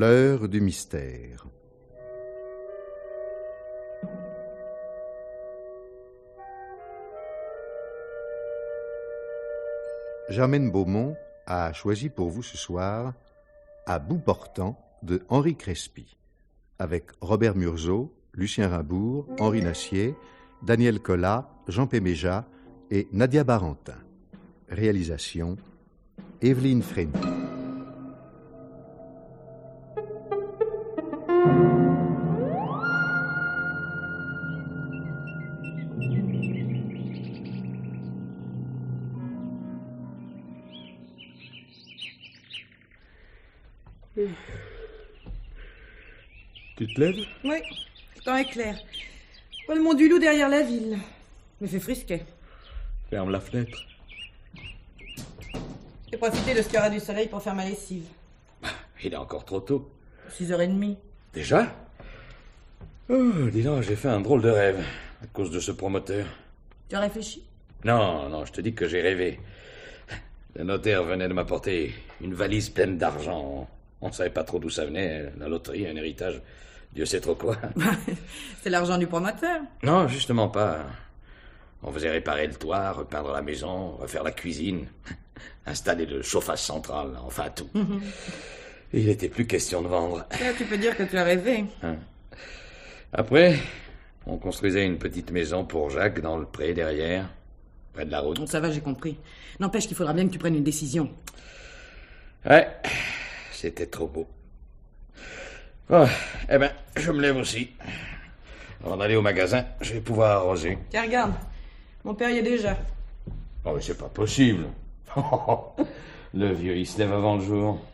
L'heure du mystère. Germaine Beaumont a choisi pour vous ce soir À bout portant de Henri Crespi, avec Robert Murzeau, Lucien Rimbourg, Henri Nassier, Daniel Collat, Jean Péméja et Nadia Barentin. Réalisation Evelyne Frémy. Tu te lèves? Oui, le temps est clair. Pas le mont du Loup derrière la ville. Mais fait frisquet. Ferme la fenêtre. J'ai profité de ce qu'il y aura du soleil pour faire ma lessive. Il est encore trop tôt. 6h30. Déjà? Oh, dis donc, j'ai fait un drôle de rêve à cause de ce promoteur. Tu as réfléchi? Non, je te dis que j'ai rêvé. Le notaire venait de m'apporter une valise pleine d'argent. On ne savait pas trop d'où ça venait, la loterie, un héritage, Dieu sait trop quoi. C'est l'argent du promoteur. Non, justement pas. On faisait réparer le toit, repeindre la maison, refaire la cuisine, installer le chauffage central, enfin tout. Il n'était plus question de vendre. Là, tu peux dire que tu as rêvé. Après, on construisait une petite maison pour Jacques dans le pré derrière, près de la route. Ça va, j'ai compris. N'empêche qu'il faudra bien que tu prennes une décision. Ouais, c'était trop beau. Oh, eh ben, je me lève aussi. Avant d'aller au magasin, je vais pouvoir arroser. Tiens, regarde. Mon père y est déjà. Oh, mais c'est pas possible. Le vieux, il se lève avant le jour.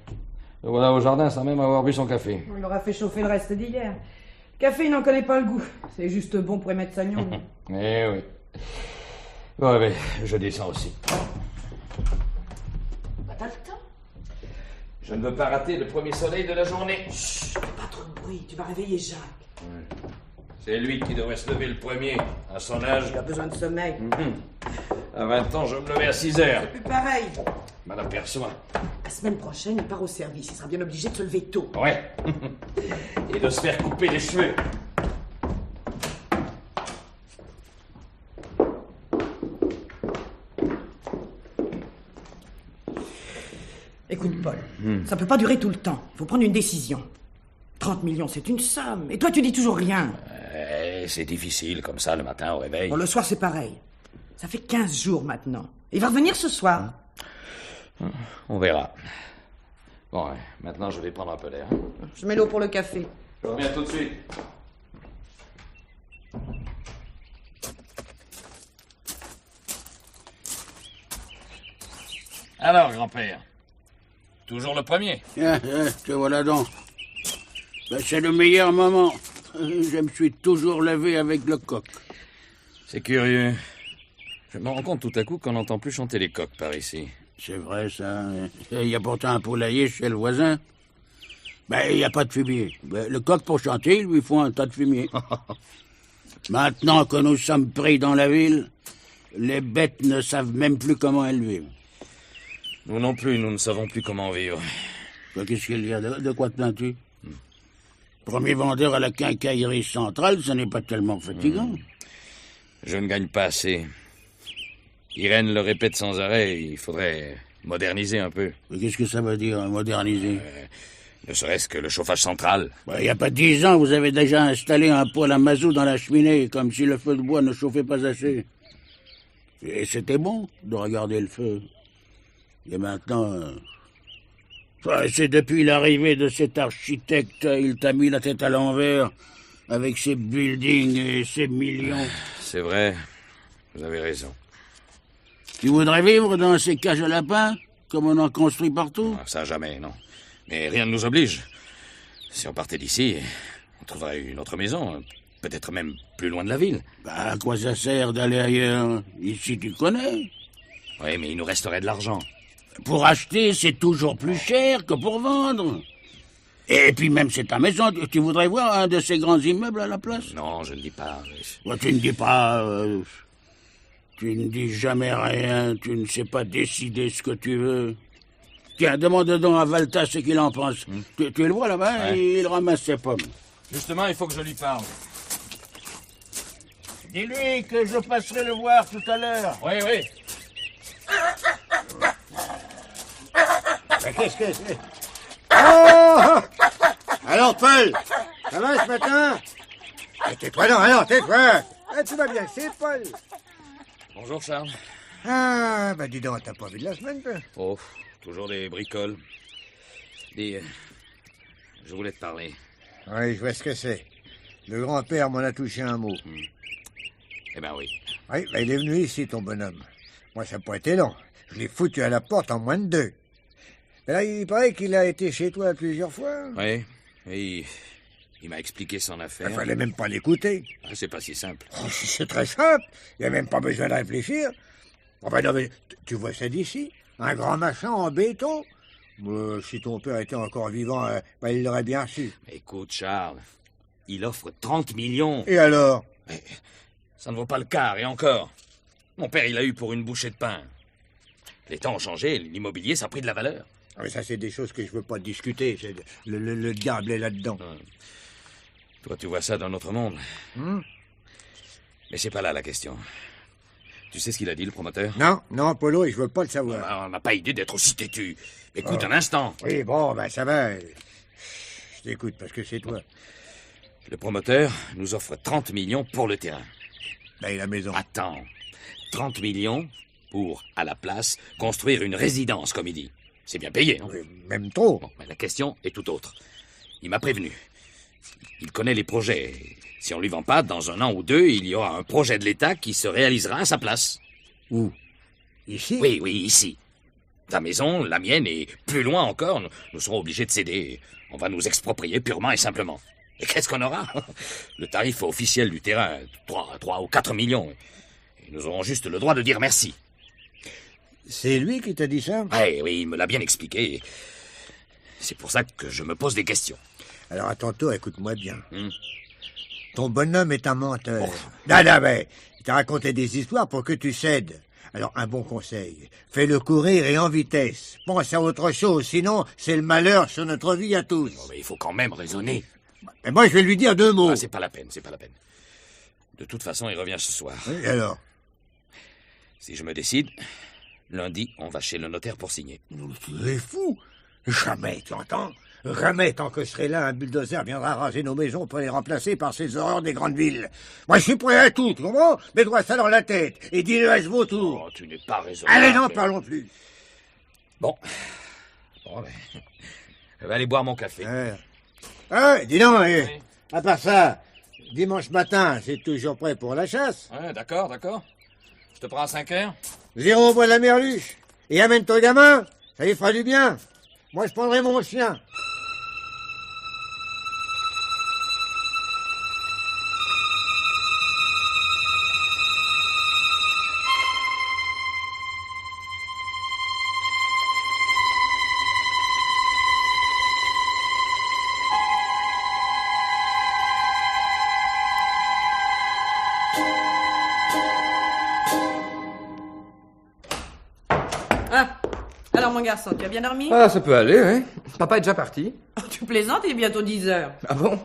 Le voilà au jardin sans même avoir bu son café. Il aura fait chauffer le reste d'hier. Le café, il n'en connaît pas le goût. C'est juste bon pour émettre sagnon. Eh oui. Bon, ben, je descends aussi. Bah, t'as le temps. Je ne veux pas rater le premier soleil de la journée. Chut, fais pas trop de bruit. Tu vas réveiller Jacques. C'est lui qui devrait se lever le premier, à son âge. Il a besoin de sommeil. À 20 ans, je me levais à 6 heures. C'est plus pareil. Je m'en aperçois. La semaine prochaine, il part au service. Il sera bien obligé de se lever tôt. Ouais. Et de se faire couper les cheveux. Écoute, Paul, ça peut pas durer tout le temps. Il faut prendre une décision. 30 millions, c'est une somme. Et toi, tu dis toujours rien. C'est difficile, comme ça, le matin au réveil. Bon, le soir, c'est pareil. Ça fait 15 jours maintenant. Il va revenir ce soir. On verra. Bon, maintenant, je vais prendre un peu d'air. Je mets l'eau pour le café. Je reviens tout de suite. Alors, grand-père, toujours le premier? Te voilà donc. Ben, c'est le meilleur moment. Je me suis toujours levé avec le coq. C'est curieux. Je me rends compte tout à coup qu'on n'entend plus chanter les coqs par ici. C'est vrai, ça. Il y a pourtant un poulailler chez le voisin. Ben, il n'y a pas de fumier. Ben, le coq, pour chanter, il lui faut un tas de fumier. Maintenant que nous sommes pris dans la ville, les bêtes ne savent même plus comment elles vivent. Nous non plus, nous ne savons plus comment vivre. Ben, qu'est-ce qu'il y a? De quoi te plains-tu? Premier vendeur à la quincaillerie centrale, ce n'est pas tellement fatigant. Je ne gagne pas assez. Irène le répète sans arrêt, il faudrait moderniser un peu. Mais qu'est-ce que ça veut dire, moderniser? Ne serait-ce que le chauffage central. Il n'y a pas 10 ans, vous avez déjà installé un poêle à mazout dans la cheminée, comme si le feu de bois ne chauffait pas assez. Et c'était bon de regarder le feu. Et maintenant... c'est depuis l'arrivée de cet architecte, il t'a mis la tête à l'envers, avec ses buildings et ses millions. C'est vrai, vous avez raison. Tu voudrais vivre dans ces cages à lapins, comme on en construit partout? Ça, jamais, non. Mais rien ne nous oblige. Si on partait d'ici, on trouverait une autre maison, peut-être même plus loin de la ville. À quoi ça sert d'aller ailleurs? Ici, tu connais. Oui, mais il nous resterait de l'argent. Pour acheter, c'est toujours plus cher que pour vendre. Et puis même c'est ta maison, tu voudrais voir un de ces grands immeubles à la place? Non, je ne dis pas. Tu ne dis pas... tu ne dis jamais rien, tu ne sais pas décider ce que tu veux. Tiens, demande donc à Valta ce qu'il en pense. Tu le vois là-bas, Ouais. il ramasse ses pommes. Justement, il faut que je lui parle. Dis-lui que je passerai le voir tout à l'heure. Oui, oui. Qu'est-ce que c'est? Oh! Alors, Paul, ça va ce matin? Tais-toi, non, alors, tais-toi. Tu vas bien, c'est Paul. Bonjour, Charles. Ah, bah dis donc, t'as pas vu de la semaine, toi? Oh, toujours des bricoles. Dis, je voulais te parler. Oui, je vois ce que c'est. Le grand-père m'en a touché un mot. Eh ben oui. Oui, bah, il est venu ici, ton bonhomme. Moi, ça n'a pas été long. Je l'ai foutu à la porte en moins de 2. Mais là, il paraît qu'il a été chez toi plusieurs fois. Oui, et il m'a expliqué son affaire. Il fallait même pas l'écouter. Ah, c'est pas si simple. Oh, c'est très simple. Il n'y a même pas besoin de réfléchir. Enfin, non, mais tu vois ça d'ici? Un grand machin en béton? Si ton père était encore vivant, bah, il l'aurait bien su. Écoute, Charles, il offre 30 millions. Et alors? Mais ça ne vaut pas le quart, et encore. Mon père, il a eu pour une bouchée de pain. Les temps ont changé, l'immobilier, ça a pris de la valeur. Ah, mais ça, c'est des choses que je veux pas discuter. Le diable est là-dedans. Toi, tu vois ça dans notre monde. Hmm? Mais c'est pas là la question. Tu sais ce qu'il a dit, le promoteur? Non, Polo, je veux pas le savoir. Ah, on n'a pas idée d'être aussi têtu. Écoute un instant. Oui, bon, ben ça va. Je t'écoute parce que c'est toi. Le promoteur nous offre 30 millions pour le terrain. Là, et la maison. Attends. 30 millions pour, à la place, construire une résidence, comme il dit. C'est bien payé, non? Oui, même trop. Bon, mais la question est tout autre. Il m'a prévenu. Il connaît les projets. Si on lui vend pas, dans 1 an ou 2, il y aura un projet de l'État qui se réalisera à sa place. Où? Ici? Oui, ici. Ta maison, la mienne, et plus loin encore, nous serons obligés de céder. On va nous exproprier purement et simplement. Et qu'est-ce qu'on aura? Le tarif officiel du terrain, 3 ou 4 millions. Et nous aurons juste le droit de dire merci. C'est lui qui t'a dit ça? Oui, il me l'a bien expliqué. C'est pour ça que je me pose des questions. Alors, à tantôt, écoute-moi bien. Hmm. Ton bonhomme est un menteur. Oh. Non, mais il t'a raconté des histoires pour que tu cèdes. Alors, un bon conseil. Fais-le courir et en vitesse. Pense à autre chose, sinon, c'est le malheur sur notre vie à tous. Oh, mais il faut quand même raisonner. Mais moi, je vais lui dire 2 mots. Ah, c'est pas la peine. De toute façon, il revient ce soir. Oui, alors? Si je me décide, lundi, on va chez le notaire pour signer. Tu es fou. Jamais, tu entends? Jamais, tant que je serai là, un bulldozer viendra raser nos maisons pour les remplacer par ces horreurs des grandes villes. Moi, je suis prêt à tout, tu comprends? Mets-toi ça dans la tête et dis-le à ce vautour. Oh, tu n'es pas raisonnable. Allez, n'en parlons plus. Bon, ben, je vais aller boire mon café. Dis donc, à part ça, dimanche matin, c'est toujours prêt pour la chasse. Ouais, d'accord. Je te prends à 5 heures. 0 au bois de la merluche. Et amène ton gamin, ça lui fera du bien. Moi, je prendrai mon chien. Alors, mon garçon, tu as bien dormi? Ah, ça peut aller, oui. Papa est déjà parti. Oh, tu plaisantes, il est bientôt 10 heures. Ah bon?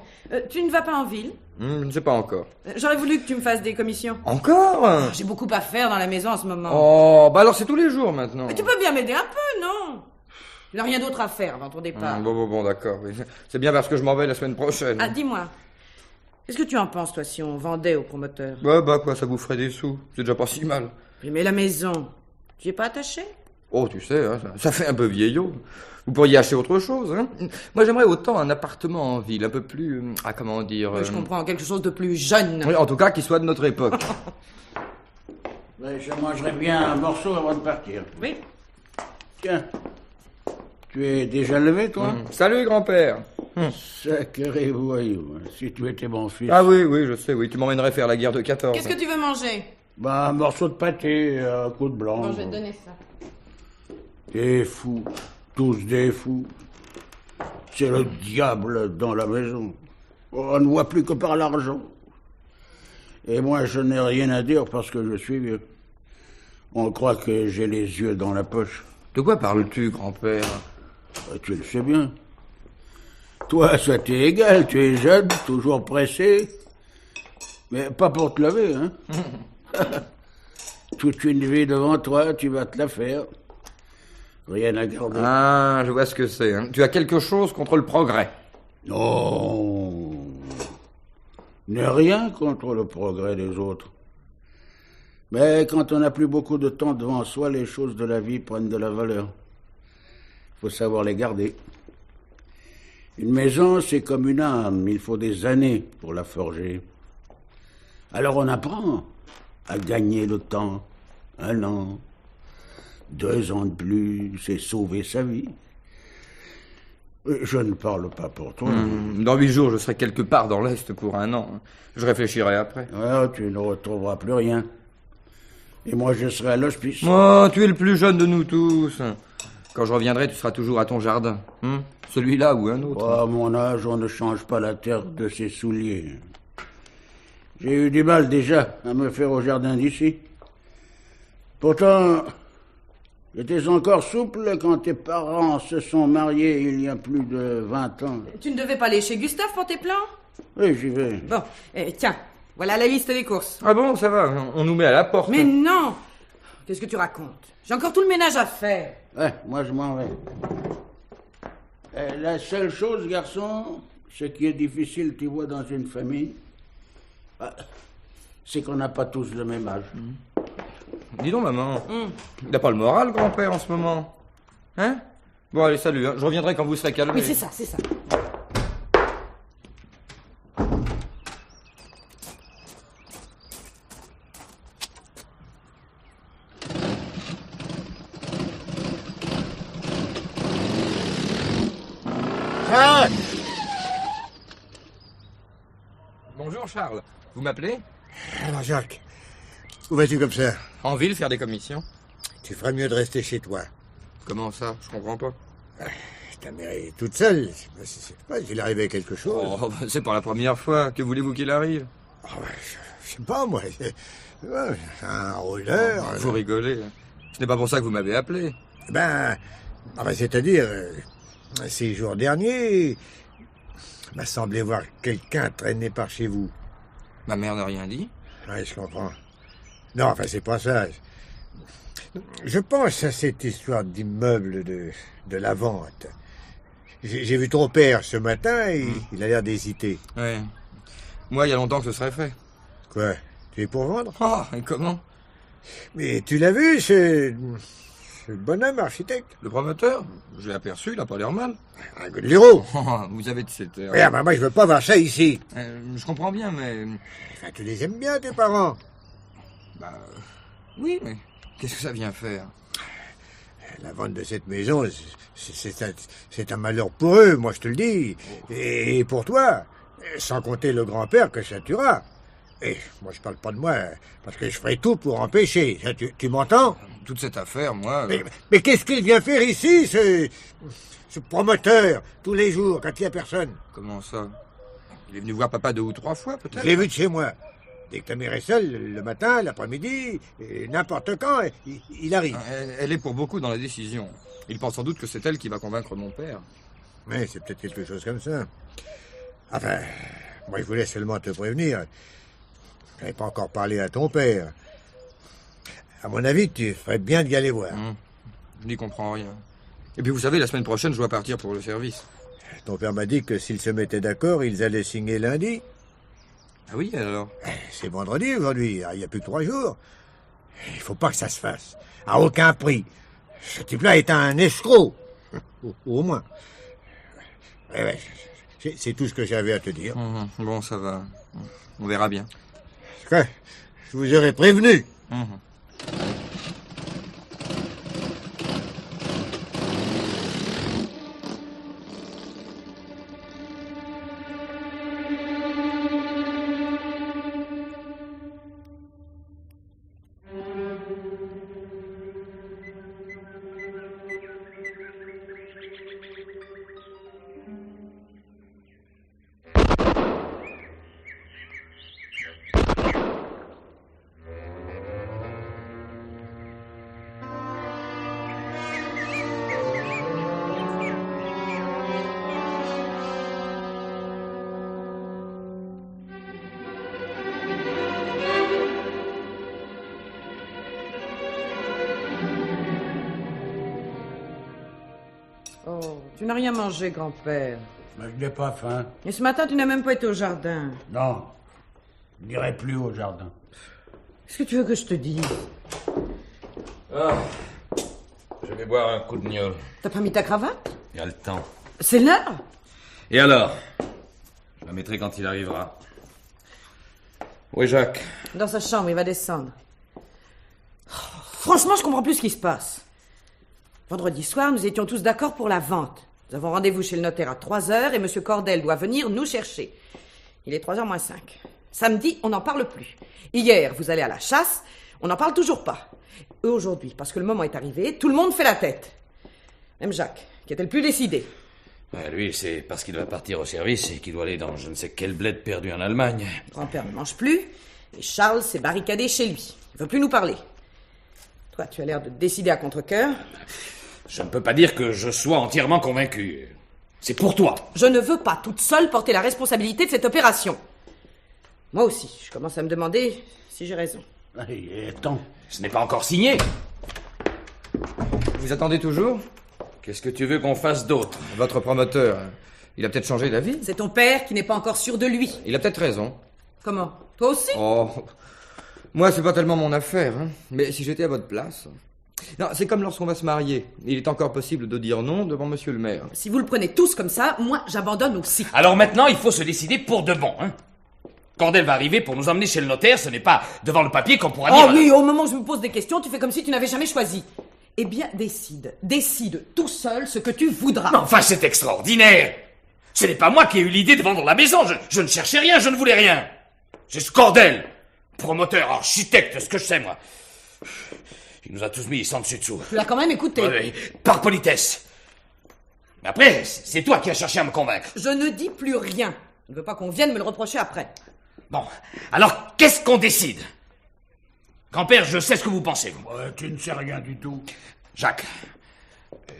Tu ne vas pas en ville? Je ne sais pas encore. J'aurais voulu que tu me fasses des commissions. Encore? J'ai beaucoup à faire dans la maison en ce moment. Oh, bah alors c'est tous les jours maintenant. Mais tu peux bien m'aider un peu, non? Il n'y a rien d'autre à faire dans ton départ. Bon, d'accord. Oui. C'est bien parce que je m'en vais la semaine prochaine. Ah, dis-moi. Qu'est-ce que tu en penses, toi, si on vendait au promoteur? Bah quoi, ça vous ferait des sous. C'est déjà pas si mal. Mais la maison, tu y es pas attaché? Oh, tu sais, hein, ça fait un peu vieillot. Vous pourriez acheter autre chose, hein. Moi, j'aimerais autant un appartement en ville, un peu plus... comment dire... Je comprends, quelque chose de plus jeune. Oui, en tout cas, qui soit de notre époque. Je mangerai bien un morceau avant de partir. Oui. Tiens, tu es déjà levé, toi? Salut, grand-père. Sacré voyou, hein, si tu étais mon fils. Ah oui, je sais, oui. Tu m'emmènerais faire la guerre de 14. Qu'est-ce que tu veux manger? Bah, un morceau de pâté, un coup de blanc. Bon, je vais te donner ça. Des fous, tous des fous. C'est le diable dans la maison. On ne voit plus que par l'argent. Et moi, je n'ai rien à dire parce que je suis vieux. On croit que j'ai les yeux dans la poche. De quoi parles-tu, grand-père? Tu le sais bien. Toi, ça t'est égal, tu es jeune, toujours pressé. Mais pas pour te lever, hein. Toute une vie devant toi, tu vas te la faire. Rien à garder. Ah, je vois ce que c'est. Hein. Tu as quelque chose contre le progrès. Non. N'est rien contre le progrès des autres. Mais quand on n'a plus beaucoup de temps devant soi, les choses de la vie prennent de la valeur. Il faut savoir les garder. Une maison, c'est comme une âme. Il faut des années pour la forger. Alors on apprend à gagner le temps. 1 an, 2 ans de plus, c'est sauver sa vie. Je ne parle pas pour toi. Dans 8 jours, je serai quelque part dans l'Est pour 1 an. Je réfléchirai après. Ah, tu ne retrouveras plus rien. Et moi, je serai à l'hospice. Oh, tu es le plus jeune de nous tous. Quand je reviendrai, tu seras toujours à ton jardin. Celui-là ou un autre. À mon âge, on ne change pas la terre de ses souliers. J'ai eu du mal déjà à me faire au jardin d'ici. Pourtant, j'étais encore souple quand tes parents se sont mariés il y a plus de 20 ans. Tu ne devais pas aller chez Gustave pour tes plans? Oui, j'y vais. Bon, tiens, voilà la liste des courses. Ah bon, ça va, on nous met à la porte. Mais non! Qu'est-ce que tu racontes? J'ai encore tout le ménage à faire. Ouais, moi je m'en vais. La seule chose, garçon, ce qui est difficile, tu vois, dans une famille, c'est qu'on n'a pas tous le même âge. Dis donc, maman, il n'a pas le moral, grand-père, en ce moment. Hein? Bon, allez, salut, hein. Je reviendrai quand vous serez calmé. Oui, c'est ça, c'est ça. Bonjour, Charles. Vous m'appelez? Alors, Jacques, où vas-tu comme ça? En ville, faire des commissions. Tu ferais mieux de rester chez toi. Comment ça? Je comprends pas. Ta mère est toute seule. Je sais pas, il arrivait quelque chose. Oh, c'est pas la première fois. Que voulez-vous qu'il arrive? Oh, je sais pas, moi. Un rôdeur. Vous rigolez. Ce n'est pas pour ça que vous m'avez appelé. C'est-à-dire, ces jours derniers, il m'a semblé voir quelqu'un traîner par chez vous. Ma mère n'a rien dit. Oui, je comprends. Non, enfin, c'est pas ça. Je pense à cette histoire d'immeuble de la vente. J'ai vu ton père ce matin et il a l'air d'hésiter. Ouais. Moi, il y a longtemps que ce serait fait. Quoi? Tu es pour vendre? Oh, et comment? Mais tu l'as vu, ce bonhomme architecte? Le promoteur? Je l'ai aperçu, il a pas l'air mal. Un Godeliero. Oh, vous avez de cette heure. Regarde, moi, je veux pas voir ça ici. Je comprends bien, mais... Enfin, tu les aimes bien, tes parents? Oui, mais qu'est-ce que ça vient faire? La vente de cette maison, c'est un malheur pour eux, moi je te le dis. Et pour toi, sans compter le grand-père que ça tuera. Et moi je parle pas de moi, parce que je ferai tout pour empêcher. Ça, tu m'entends? Toute cette affaire, moi... Mais qu'est-ce qu'il vient faire ici, ce promoteur, tous les jours, quand il n'y a personne? Comment ça? Il est venu voir papa 2 ou 3 fois, peut-être? Je l'ai vu de chez moi. Dès que ta mère est seule, le matin, l'après-midi, n'importe quand, il arrive. Elle est pour beaucoup dans la décision. Il pense sans doute que c'est elle qui va convaincre mon père. Oui, c'est peut-être quelque chose comme ça. Enfin, moi je voulais seulement te prévenir. Je n'avais pas encore parlé à ton père. À mon avis, tu ferais bien d'y aller voir. Je n'y comprends rien. Et puis vous savez, la semaine prochaine, je dois partir pour le service. Ton père m'a dit que s'ils se mettaient d'accord, ils allaient signer lundi. Ah oui, alors? C'est vendredi aujourd'hui, il n'y a plus que 3 jours. Il faut pas que ça se fasse. À aucun prix. Ce type-là est un escroc. Au moins. Ouais, c'est tout ce que j'avais à te dire. Bon, ça va. On verra bien. Je vous aurais prévenu. Oh, tu n'as rien mangé, grand-père. Mais je n'ai pas faim. Et ce matin, tu n'as même pas été au jardin. Non, je n'irai plus au jardin. Qu'est-ce que tu veux que je te dise? Ah, je vais boire un coup de gnôle. T'as pas mis ta cravate? Il y a le temps. C'est l'heure. Et alors? Je la mettrai quand il arrivera. Oui, Jacques. Dans sa chambre, il va descendre. Oh, franchement, je comprends plus ce qui se passe. Vendredi soir, nous étions tous d'accord pour la vente. Nous avons rendez-vous chez le notaire à 3h et M. Cordel doit venir nous chercher. Il est 3h moins 5. Samedi, on n'en parle plus. Hier, vous allez à la chasse, on n'en parle toujours pas. Et aujourd'hui, parce que le moment est arrivé, tout le monde fait la tête. Même Jacques, qui était le plus décidé. Ouais, lui, c'est parce qu'il va partir au service et qu'il doit aller dans je ne sais quel bled perdu en Allemagne. Grand-père ne mange plus, et Charles s'est barricadé chez lui. Il ne veut plus nous parler. Toi, tu as l'air de décider à contre-cœur. Je ne peux pas dire que je sois entièrement convaincu. C'est pour toi. Je ne veux pas toute seule porter la responsabilité de cette opération. Moi aussi, je commence à me demander si j'ai raison. Il est temps. Ce n'est pas encore signé. Vous attendez toujours? Qu'est-ce que tu veux qu'on fasse d'autre? Votre promoteur, il a peut-être changé d'avis. C'est ton père qui n'est pas encore sûr de lui. Il a peut-être raison. Comment? Toi aussi? Oh, moi, c'est pas tellement mon affaire, hein. Mais si j'étais à votre place... Non, c'est comme lorsqu'on va se marier. Il est encore possible de dire non devant monsieur le maire. Si vous le prenez tous comme ça, moi, j'abandonne aussi. Alors maintenant, il faut se décider pour de bon, hein. Cordel va arriver pour nous emmener chez le notaire, ce n'est pas devant le papier qu'on pourra dire... Oh oui, au moment où je me pose des questions, tu fais comme si tu n'avais jamais choisi. Eh bien, décide tout seul ce que tu voudras. Mais enfin, c'est extraordinaire. Ce n'est pas moi qui ai eu l'idée de vendre la maison, je ne cherchais rien, je ne voulais rien. C'est ce Cordel, promoteur, architecte, ce que je sais, moi. Il nous a tous mis sans dessus-dessous. Tu l'as quand même écouté. Oui, par politesse. Mais après, c'est toi qui as cherché à me convaincre. Je ne dis plus rien. Je ne veux pas qu'on vienne me le reprocher après. Bon, alors qu'est-ce qu'on décide? Grand-père, je sais ce que vous pensez, vous. Tu ne sais rien du tout. Jacques,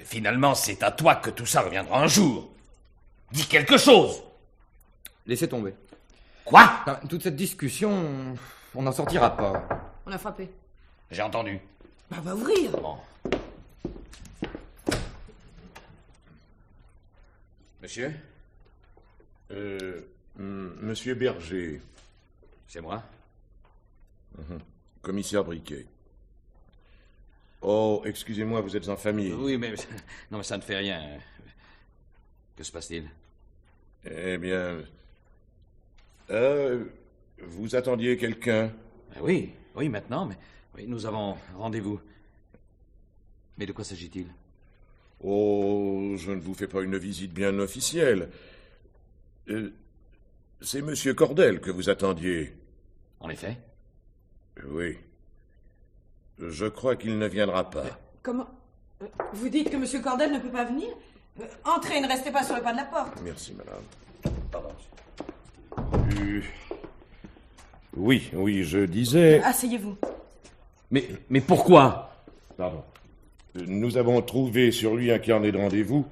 finalement, c'est à toi que tout ça reviendra un jour. Dis quelque chose. Laissez tomber. Quoi? Enfin, toute cette discussion, on n'en sortira pas. On a frappé. J'ai entendu. Bah, va ouvrir. Bon. Monsieur? Monsieur Berger, C'est moi? commissaire Briquet. Oh, excusez-moi, vous êtes en famille. Oui, mais... Non, mais ça ne fait rien. Que se passe-t-il? Eh bien... vous attendiez quelqu'un? Oui, maintenant, mais... Oui, nous avons rendez-vous. Mais de quoi s'agit-il? Oh, je ne vous fais pas une visite bien officielle. C'est monsieur Cordel que vous attendiez. En effet? Oui. Je crois qu'il ne viendra pas. Comment? Vous dites que M. Cordel ne peut pas venir? Entrez, ne restez pas sur le pas de la porte. Merci, madame. Pardon. Oui, je disais... Asseyez-vous. Mais pourquoi? Pardon. Nous avons trouvé sur lui un carnet de rendez-vous.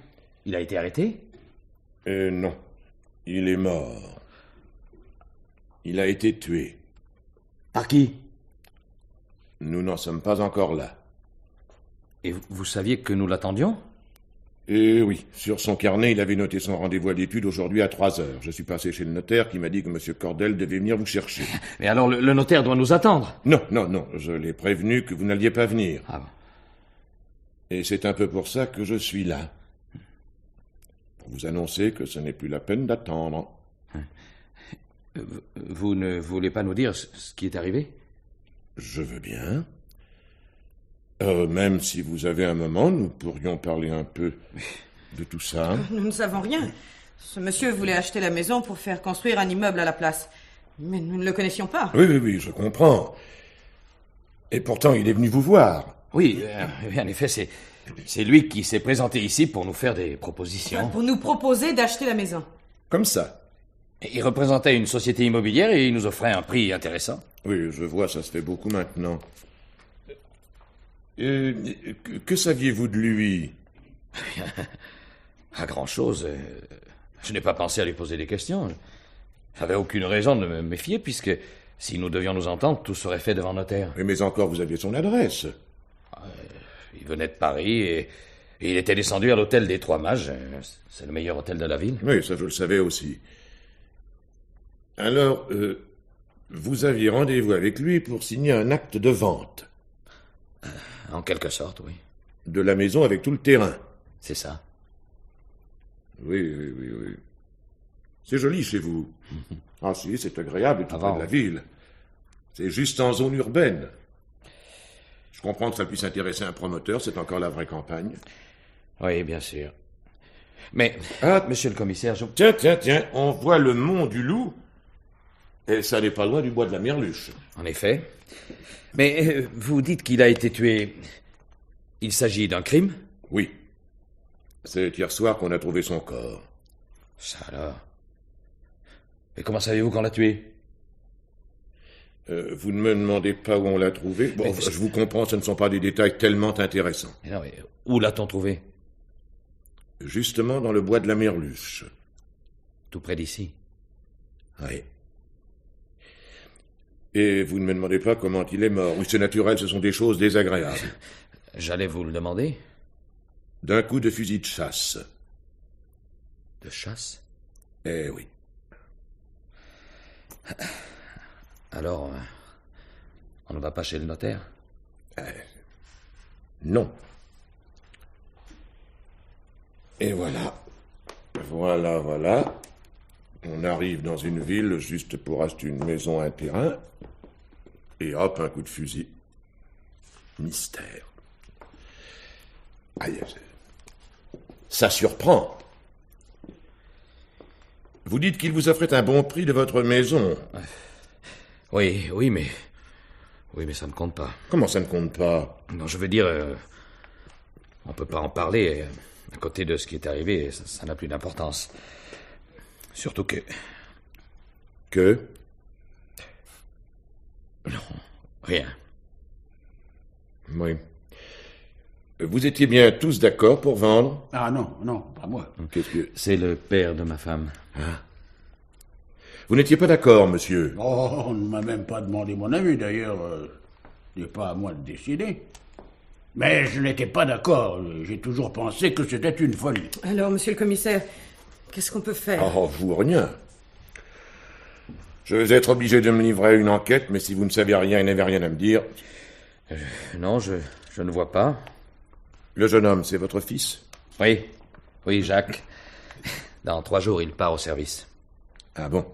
Il a été arrêté? Non. Il est mort. Il a été tué. Par qui? Nous n'en sommes pas encore là. Et vous saviez que nous l'attendions? Oui, sur son carnet, il avait noté son rendez-vous à l'étude aujourd'hui à 3h. Je suis passé chez le notaire qui m'a dit que M. Cordel devait venir vous chercher. Mais alors le notaire doit nous attendre? Non, je l'ai prévenu que vous n'alliez pas venir. Ah bon. Et c'est un peu pour ça que je suis là. Pour vous annoncer que ce n'est plus la peine d'attendre. Vous ne voulez pas nous dire ce qui est arrivé? Je veux bien. Même si vous avez un moment, nous pourrions parler un peu de tout ça. Nous ne savons rien. Ce monsieur voulait acheter la maison pour faire construire un immeuble à la place. Mais nous ne le connaissions pas. Oui, je comprends. Et pourtant, il est venu vous voir. Oui, en effet, c'est lui qui s'est présenté ici pour nous faire des propositions. Pour nous proposer d'acheter la maison. Comme ça. Il représentait une société immobilière et il nous offrait un prix intéressant. Oui, je vois, ça se fait beaucoup maintenant. Que saviez-vous de lui? Pas grand-chose. Je n'ai pas pensé à lui poser des questions. Je n'avais aucune raison de me méfier, puisque si nous devions nous entendre, tout serait fait devant notaire. Mais encore, vous aviez son adresse. Il venait de Paris et Il était descendu à l'hôtel des Trois Mages. C'est le meilleur hôtel de la ville. Oui, ça je le savais aussi. Alors, vous aviez rendez-vous avec lui pour signer un acte de vente. En quelque sorte, oui. De la maison avec tout le terrain. C'est ça. Oui. C'est joli chez vous. Ah si, c'est agréable tout près de la ville. C'est juste en zone urbaine. Je comprends que ça puisse intéresser un promoteur, c'est encore la vraie campagne. Oui, bien sûr. Mais, monsieur le commissaire, Tiens, on voit le mont du Loup, et ça n'est pas loin du bois de la Merluche. En effet. Mais vous dites qu'il a été tué. Il s'agit d'un crime? Oui. C'est hier soir qu'on a trouvé son corps. Ça alors. Et comment savez-vous qu'on l'a tué? Vous ne me demandez pas où on l'a trouvé. Bon, Mais je vous comprends, ce ne sont pas des détails tellement intéressants. Mais non, mais où l'a-t-on trouvé? Justement dans le bois de la Merluche. Tout près d'ici. Oui. Et vous ne me demandez pas comment il est mort. Oui, c'est naturel, ce sont des choses désagréables. J'allais vous le demander. D'un coup de fusil de chasse. De chasse? Eh oui. Alors, on ne va pas chez le notaire? Non. Et voilà. Voilà. On arrive dans une ville juste pour acheter une maison, un terrain. Et hop, un coup de fusil. Mystère. Aïe, ça surprend. Vous dites qu'il vous offrait un bon prix de votre maison. Oui, mais ça ne compte pas. Comment ça ne compte pas? Non, je veux dire, on peut pas en parler. À côté de ce qui est arrivé, ça n'a plus d'importance. Surtout que... Que? Non, rien. Oui. Vous étiez bien tous d'accord pour vendre? Ah non, pas moi. Qu'est-ce que... C'est le père de ma femme. Ah. Vous n'étiez pas d'accord, monsieur? Oh, on ne m'a même pas demandé mon avis, d'ailleurs. Ce n'est pas à moi de décider. Mais je n'étais pas d'accord. J'ai toujours pensé que c'était une folie. Alors, monsieur le commissaire, qu'est-ce qu'on peut faire? Oh, vous, rien. Je vais être obligé de me livrer à une enquête, mais si vous ne savez rien et n'avez rien à me dire... Non, je ne vois pas. Le jeune homme, c'est votre fils? Oui, Jacques. Dans 3 jours, il part au service. Ah bon?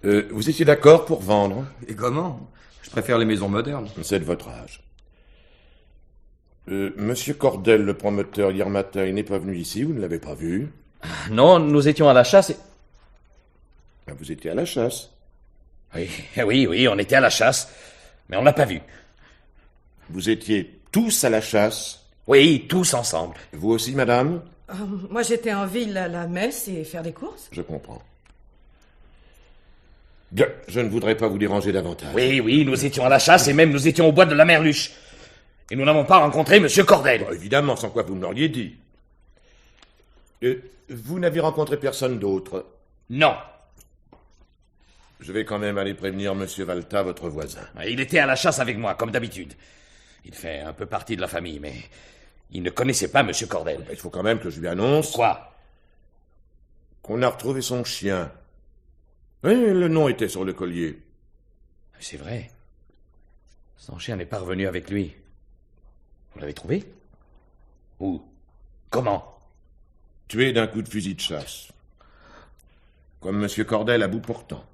Vous étiez d'accord pour vendre? Et comment? Je préfère les maisons modernes. C'est de votre âge. Monsieur Cordel, le promoteur, hier matin, il n'est pas venu ici, vous ne l'avez pas vu? Non, nous étions à la chasse et... Ah, vous étiez à la chasse? Oui, on était à la chasse, mais on l'a pas vu. Vous étiez tous à la chasse? Oui, tous ensemble. Vous aussi, madame? Moi, j'étais en ville à la messe et faire des courses. Je comprends. Bien, je ne voudrais pas vous déranger davantage. Oui, nous étions à la chasse et même nous étions au bois de la Merluche. Et nous n'avons pas rencontré Monsieur Cordel. Bon, évidemment, sans quoi vous me l'auriez dit. Vous n'avez rencontré personne d'autre? Non. Je vais quand même aller prévenir Monsieur Valta, votre voisin. Il était à la chasse avec moi, comme d'habitude. Il fait un peu partie de la famille, mais il ne connaissait pas Monsieur Cordel. Il faut quand même que je lui annonce... Quoi? Qu'on a retrouvé son chien. Oui, le nom était sur le collier. C'est vrai. Son chien n'est pas revenu avec lui. Vous l'avez trouvé? Où? Comment? Tué d'un coup de fusil de chasse. Comme Monsieur Cordel à bout portant.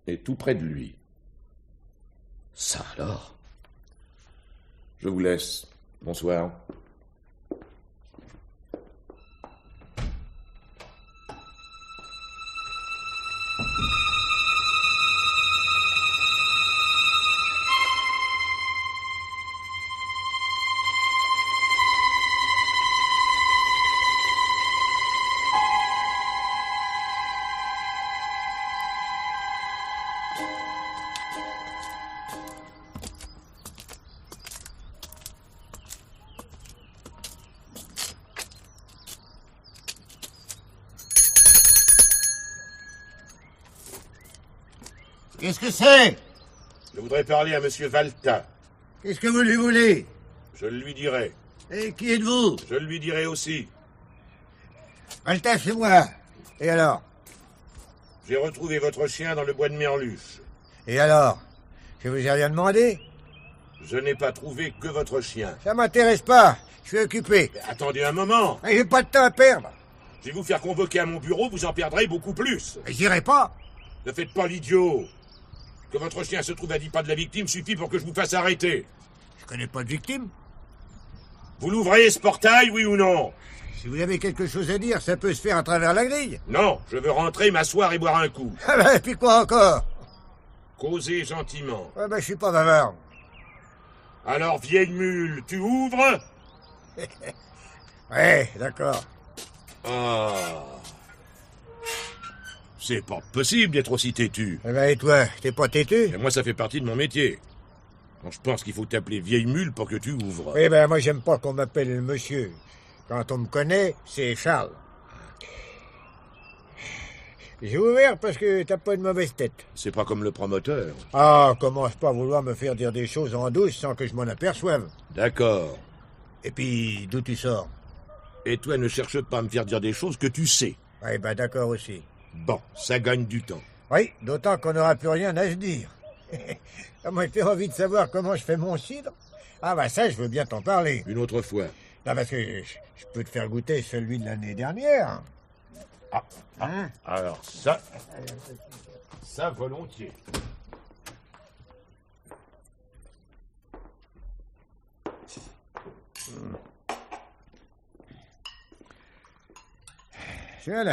Et tout près de lui. Ça alors? Je vous laisse. Bonsoir. Qu'est-ce que c'est? Je voudrais parler à Monsieur Valta. Qu'est-ce que vous lui voulez? Je le lui dirai. Et qui êtes-vous? Je lui dirai aussi. Malta, c'est moi. Et alors? J'ai retrouvé votre chien dans le bois de Merluche. Et alors? Je vous ai rien demandé? Je n'ai pas trouvé que votre chien. Ça m'intéresse pas. Je suis occupé. Mais attendez un moment. Et j'ai pas de temps à perdre. Je vais vous faire convoquer à mon bureau, vous en perdrez beaucoup plus. Mais j'irai pas. Ne faites pas l'idiot. Que votre chien se trouve à 10 pas de la victime suffit pour que je vous fasse arrêter. Je connais pas de victime. Vous l'ouvrez, ce portail, oui ou non? Si vous avez quelque chose à dire, ça peut se faire à travers la grille. Non, je veux rentrer, m'asseoir et boire un coup. Ah ben, et puis quoi encore? Causez gentiment. Ah ben, je suis pas bavard. Alors, vieille mule, tu ouvres? Ouais, d'accord. Ah. C'est pas possible d'être aussi têtu. Eh ben, et toi, t'es pas têtu? Et moi, ça fait partie de mon métier. Donc, je pense qu'il faut t'appeler vieille mule pour que tu ouvres. Eh ben, moi, j'aime pas qu'on m'appelle monsieur. Quand on me connaît, c'est Charles. J'ai ouvert parce que t'as pas une mauvaise tête. C'est pas comme le promoteur. Ah, commence pas à vouloir me faire dire des choses en douce sans que je m'en aperçoive. D'accord. Et puis, d'où tu sors? Et toi, ne cherche pas à me faire dire des choses que tu sais. Eh ben, d'accord aussi. Bon, ça gagne du temps. Oui, d'autant qu'on n'aura plus rien à se dire. Moi, t'as envie de savoir comment je fais mon cidre? Ah bah ça, je veux bien t'en parler. Une autre fois. Non, parce que je peux te faire goûter celui de l'année dernière. Hein? Alors, ça... Ça, volontiers. Tu vois,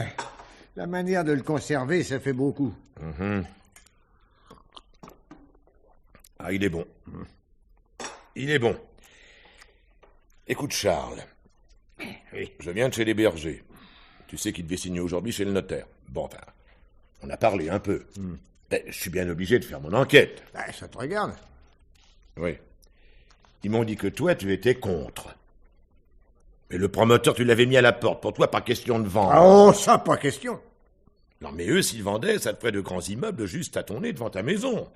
la manière de le conserver, ça fait beaucoup. Ah, il est bon. Il est bon. Écoute, Charles. Oui. Je viens de chez les bergers. Tu sais qu'il devait signer aujourd'hui chez le notaire. Bon, enfin, on a parlé un peu. Ben, je suis bien obligé de faire mon enquête. Ben, ça te regarde. Oui. Ils m'ont dit que toi, tu étais contre. Mais le promoteur, tu l'avais mis à la porte. Pour toi, pas question de vendre. Oh, ça, pas question. Non, mais eux, s'ils vendaient, ça te ferait de grands immeubles juste à ton nez devant ta maison.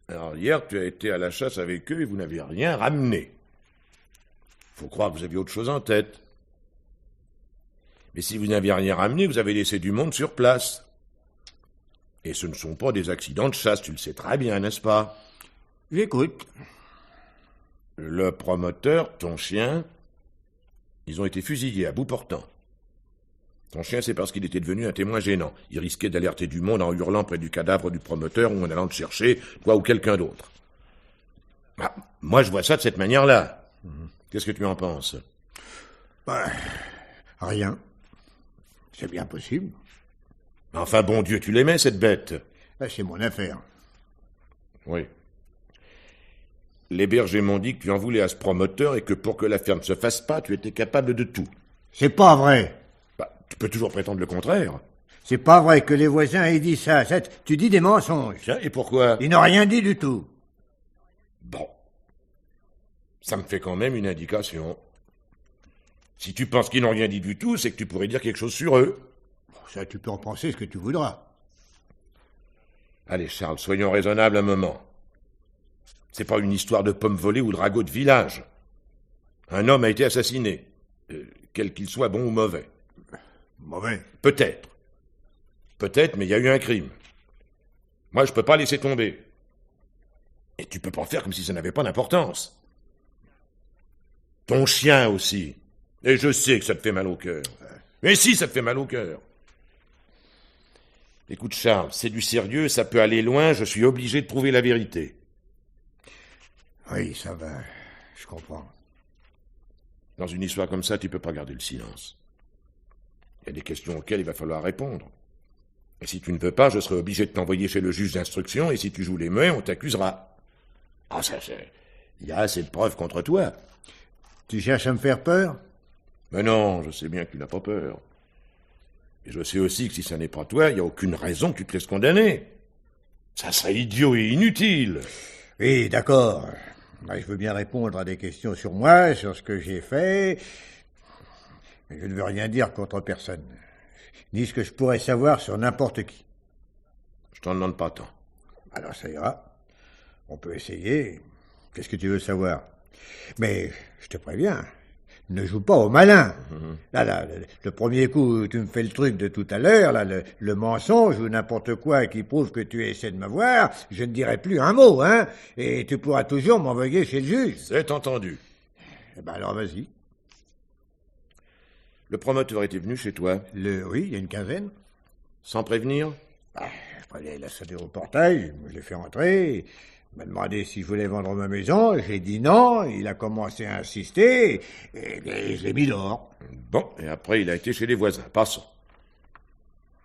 Alors, hier, tu as été à la chasse avec eux et vous n'avez rien ramené. Faut croire que vous aviez autre chose en tête. Mais si vous n'aviez rien ramené, vous avez laissé du monde sur place. Et ce ne sont pas des accidents de chasse, tu le sais très bien, n'est-ce pas? J'écoute. Le promoteur, ton chien, ils ont été fusillés à bout portant. Ton chien, c'est parce qu'il était devenu un témoin gênant. Il risquait d'alerter du monde en hurlant près du cadavre du promoteur ou en allant te chercher, toi ou quelqu'un d'autre. Ah, moi, je vois ça de cette manière-là. Qu'est-ce que tu en penses? Ben, rien. C'est bien possible. Enfin, bon Dieu, tu l'aimais, cette bête? Ben, c'est mon affaire. Oui. Les bergers m'ont dit que tu en voulais à ce promoteur et que pour que l'affaire ne se fasse pas, tu étais capable de tout. C'est pas vrai. Bah, tu peux toujours prétendre le contraire. C'est pas vrai que les voisins aient dit ça. Tu dis des mensonges. Tiens, et pourquoi? Ils n'ont rien dit du tout. Bon. Ça me fait quand même une indication. Si tu penses qu'ils n'ont rien dit du tout, c'est que tu pourrais dire quelque chose sur eux. Ça, tu peux en penser ce que tu voudras. Allez, Charles, soyons raisonnables un moment. C'est pas une histoire de pommes volées ou de ragots de village. Un homme a été assassiné. Quel qu'il soit bon ou mauvais. Mauvais. Peut-être. Peut-être, mais il y a eu un crime. Moi, je peux pas laisser tomber. Et tu peux pas faire comme si ça n'avait pas d'importance. Ton chien aussi. Et je sais que ça te fait mal au cœur. Mais si, ça te fait mal au cœur. Écoute, Charles, c'est du sérieux, ça peut aller loin, je suis obligé de trouver la vérité. Oui, ça va. Je comprends. Dans une histoire comme ça, tu peux pas garder le silence. Il y a des questions auxquelles il va falloir répondre. Et si tu ne veux pas, je serai obligé de t'envoyer chez le juge d'instruction, et si tu joues les muets, on t'accusera. Ah, ça, c'est... Il y a assez de preuves contre toi. Tu cherches à me faire peur? Mais non, je sais bien que tu n'as pas peur. Et je sais aussi que si ça n'est pas toi, il n'y a aucune raison que tu te laisses condamner. Ça serait idiot et inutile. Oui, d'accord. Je veux bien répondre à des questions sur moi, sur ce que j'ai fait, mais je ne veux rien dire contre personne, ni ce que je pourrais savoir sur n'importe qui. Je t'en demande pas tant. Alors ça ira. On peut essayer. Qu'est-ce que tu veux savoir? Mais je te préviens, ne joue pas au malin. Là, le premier coup, tu me fais le truc de tout à l'heure, là, le mensonge ou n'importe quoi qui prouve que tu essaies de me voir, je ne dirai plus un mot, hein, et tu pourras toujours m'envoyer chez le juge. C'est entendu. Eh ben alors, vas-y. Le promoteur était venu chez toi, Oui, il y a une quinzaine. sans prévenir? Il a sonné au portail, je l'ai fait entrer. Il m'a demandé si je voulais vendre ma maison, j'ai dit non, il a commencé à insister, et je l'ai mis dehors. Bon, et après, il a été chez les voisins. Passons.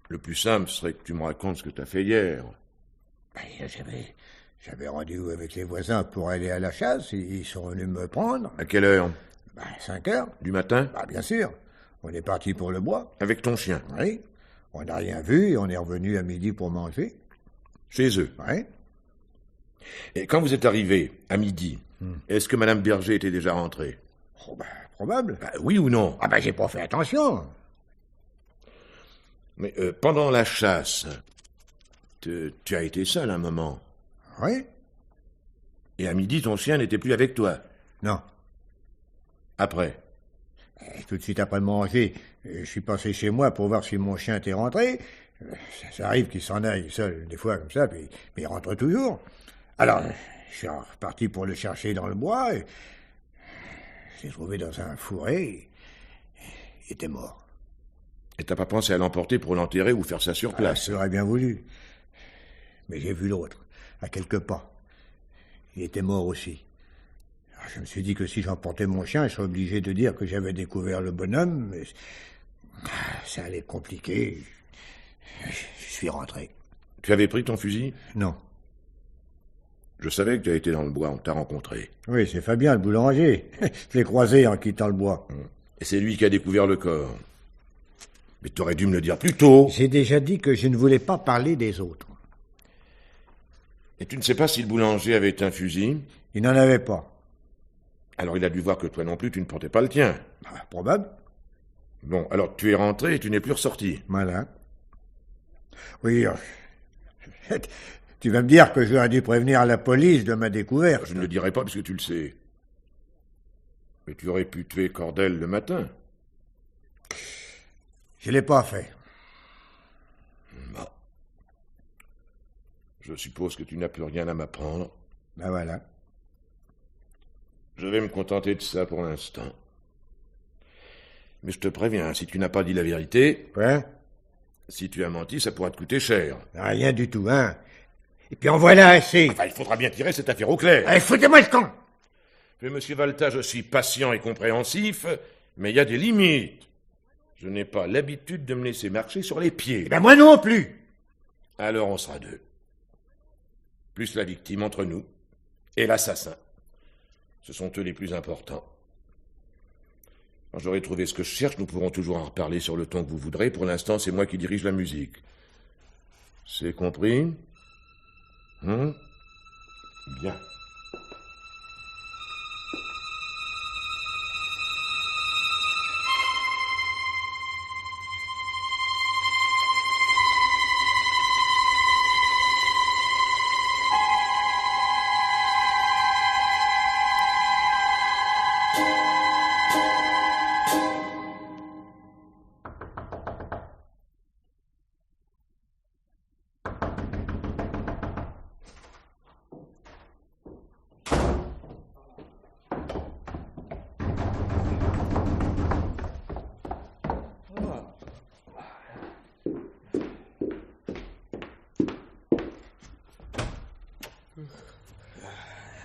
Le plus simple serait que tu me racontes ce que t'as fait hier. J'avais rendez-vous avec les voisins pour aller à la chasse, et ils sont venus me prendre. À quelle heure? 5 heures. Du matin? Bien sûr. On est parti pour le bois. Avec ton chien? Oui. On n'a rien vu, et on est revenu à midi pour manger. Chez eux? Oui. Et quand vous êtes arrivé, à midi, est-ce que Madame Berger était déjà rentrée? Probable. Oui ou non? J'ai pas fait attention. Mais pendant la chasse, tu as été seul un moment. Oui. Et à midi, ton chien n'était plus avec toi. Non. Après? Tout de suite après manger, je suis passé chez moi pour voir si mon chien était rentré. Ça arrive qu'il s'en aille seul, des fois comme ça, mais il rentre toujours. Alors, je suis reparti pour le chercher dans le bois, et je l'ai trouvé dans un fourré. Il était mort. Et t'as pas pensé à l'emporter pour l'enterrer ou faire ça sur place? J'aurais bien voulu. Mais j'ai vu l'autre, à quelques pas. Il était mort aussi. Alors, je me suis dit que si j'emportais mon chien, je serais obligé de dire que j'avais découvert le bonhomme, mais ça allait être compliqué. Je suis rentré. Tu avais pris ton fusil? Non. Je savais que tu as été dans le bois, on t'a rencontré. Oui, c'est Fabien, le boulanger. Je l'ai croisé en quittant le bois. Et c'est lui qui a découvert le corps. Mais t'aurais dû me le dire plus tôt. J'ai déjà dit que je ne voulais pas parler des autres. Et tu ne sais pas si le boulanger avait un fusil? Il n'en avait pas. Alors il a dû voir que toi non plus, tu ne portais pas le tien. Probable. Bon, alors tu es rentré et tu n'es plus ressorti. Malin. Oui, tu vas me dire que j'aurais dû prévenir la police de ma découverte. Je ne le dirai pas parce que tu le sais. Mais tu aurais pu tuer Cordel le matin. Je l'ai pas fait. Bon. Je suppose que tu n'as plus rien à m'apprendre. Voilà. Je vais me contenter de ça pour l'instant. Mais je te préviens, si tu n'as pas dit la vérité... Ouais. Si tu as menti, ça pourra te coûter cher. Rien du tout, hein. Et puis en voilà assez. Enfin, il faudra bien tirer cette affaire au clair. Allez, foutez-moi le camp. Mais monsieur Valta, je suis patient et compréhensif, mais il y a des limites. Je n'ai pas l'habitude de me laisser marcher sur les pieds. Moi non plus. Alors on sera deux. Plus la victime entre nous et l'assassin. Ce sont eux les plus importants. Quand j'aurai trouvé ce que je cherche, nous pourrons toujours en reparler sur le ton que vous voudrez. Pour l'instant, c'est moi qui dirige la musique. C'est compris? Bien.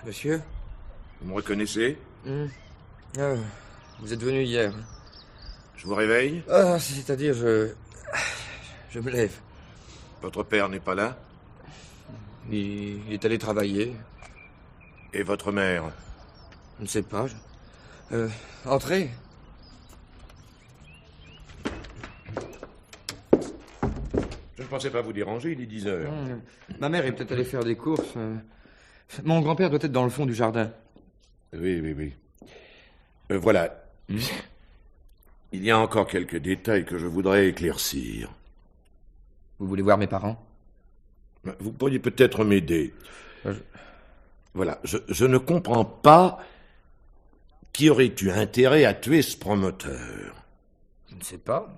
Monsieur? Vous me reconnaissez? Vous êtes venu hier. Je vous réveille? C'est-à-dire, je me lève. Votre père n'est pas là? Il est allé travailler. Et votre mère? Je ne sais pas. Entrez. Je ne pensais pas vous déranger, il est 10 heures. Ma mère est peut-être allée faire des courses. Mon grand-père doit être dans le fond du jardin. Oui. Voilà. Il y a encore quelques détails que je voudrais éclaircir. Vous voulez voir mes parents? Vous pourriez peut-être m'aider. Voilà, je ne comprends pas qui aurait eu intérêt à tuer ce promoteur? Je ne sais pas.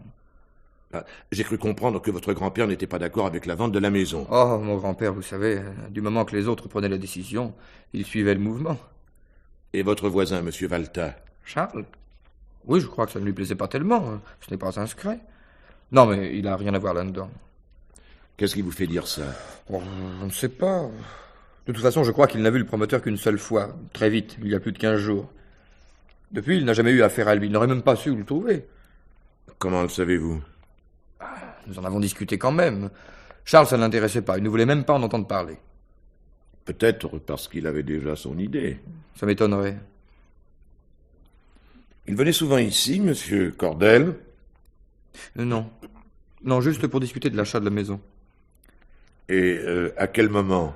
Ah, j'ai cru comprendre que votre grand-père n'était pas d'accord avec la vente de la maison. Oh, mon grand-père, vous savez, du moment que les autres prenaient la décision, il suivait le mouvement. Et votre voisin, monsieur Valta? Charles? Oui, je crois que ça ne lui plaisait pas tellement. Ce n'est pas un secret. Non, mais il n'a rien à voir là-dedans. Qu'est-ce qui vous fait dire ça? Oh, je ne sais pas. De toute façon, je crois qu'il n'a vu le promoteur qu'une seule fois, très vite, il y a plus de 15 jours. Depuis, il n'a jamais eu affaire à lui. Il n'aurait même pas su où le trouver. Comment le savez-vous? Nous en avons discuté quand même. Charles, ça ne l'intéressait pas. Il ne voulait même pas en entendre parler. Peut-être parce qu'il avait déjà son idée. Ça m'étonnerait. Il venait souvent ici, monsieur Cordel? Non. Non, juste pour discuter de l'achat de la maison. Et à quel moment?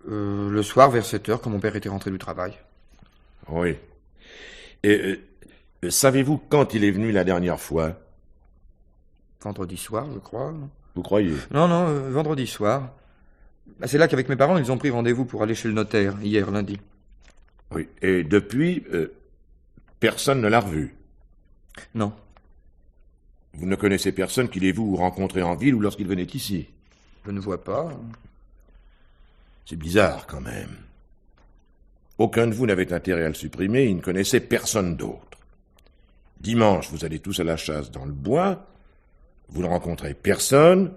Le soir, vers 7 heures, quand mon père était rentré du travail. Oui. Et savez-vous quand il est venu la dernière fois? Vendredi soir, je crois. Vous croyez? Non, vendredi soir. C'est là qu'avec mes parents, ils ont pris rendez-vous pour aller chez le notaire, hier, lundi. Oui. Et depuis, personne ne l'a revu? Non. Vous ne connaissez personne qui l'ait vu ou rencontré en ville ou lorsqu'il venait ici? Je ne vois pas. C'est bizarre, quand même. Aucun de vous n'avait intérêt à le supprimer, il ne connaissait personne d'autre. Dimanche, vous allez tous à la chasse dans le bois, vous ne rencontrez personne,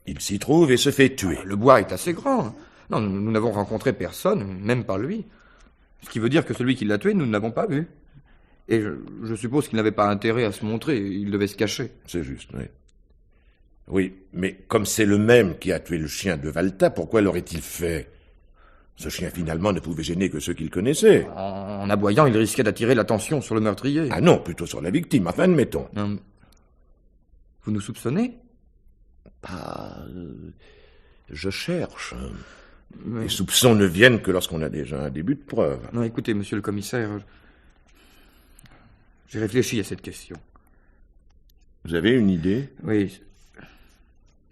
il s'y trouve et se fait tuer. Le bois est assez grand. Non, nous n'avons rencontré personne, même pas lui. Ce qui veut dire que celui qui l'a tué, nous ne l'avons pas vu. Et je suppose qu'il n'avait pas intérêt à se montrer, il devait se cacher. C'est juste, oui. Oui, mais comme c'est le même qui a tué le chien de Valta, pourquoi l'aurait-il fait? Ce chien, finalement, ne pouvait gêner que ceux qu'il connaissait. En aboyant, il risquait d'attirer l'attention sur le meurtrier. Ah non, plutôt sur la victime, enfin, admettons. Vous nous soupçonnez? Je cherche. Mais... Les soupçons ne viennent que lorsqu'on a déjà un début de preuve. Non, écoutez, monsieur le commissaire, j'ai réfléchi à cette question. Vous avez une idée? Oui.